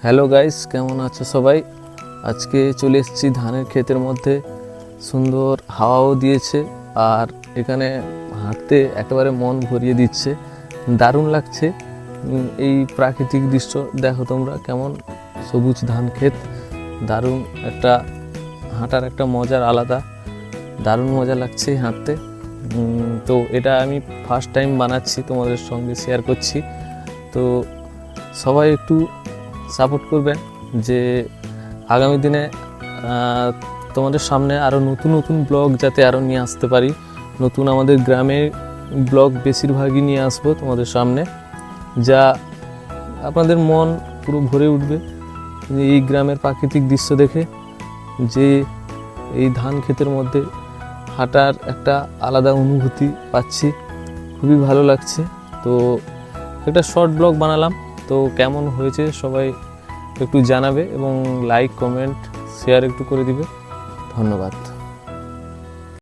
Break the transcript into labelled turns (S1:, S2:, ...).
S1: Hello guys, কেমন আছো সবাই? আজকে চলে এসেছি ধানের ক্ষেতের মধ্যে। সুন্দর হাওয়াও দিয়েছে আর এখানে হাঁটতে একেবারে মন ভরিয়ে দিচ্ছে, দারুণ লাগছে। এই প্রাকৃতিক দৃশ্য দেখো তোমরা, কেমন সবুজ ধান ক্ষেত, দারুণ একটা হাঁটার একটা মজার আলাদা, দারুণ মজা লাগছে হাঁটতে। তো এটা আমি ফার্স্ট টাইম বানাচ্ছি, তোমাদের সঙ্গে শেয়ার করছি। তো সবাই একটু সাপোর্ট করবেন যে আগামী দিনে তোমাদের সামনে আরও নতুন নতুন ব্লগ যাতে আরও নিয়ে আসতে পারি। নতুন আমাদের গ্রামের ব্লগ বেশিরভাগই নিয়ে আসবো তোমাদের সামনে, যা আপনাদের মন পুরো ভরে উঠবে এই গ্রামের প্রাকৃতিক দৃশ্য দেখে। যে এই ধান ক্ষেতের মধ্যে হাঁটার একটা আলাদা অনুভূতি পাচ্ছি, খুবই ভালো লাগছে। তো একটা শর্ট ব্লগ বানালাম, তো কেমন হয়েছে সবাই একটু জানাবে এবং লাইক, কমেন্ট, শেয়ার একটু করে দিবে। ধন্যবাদ।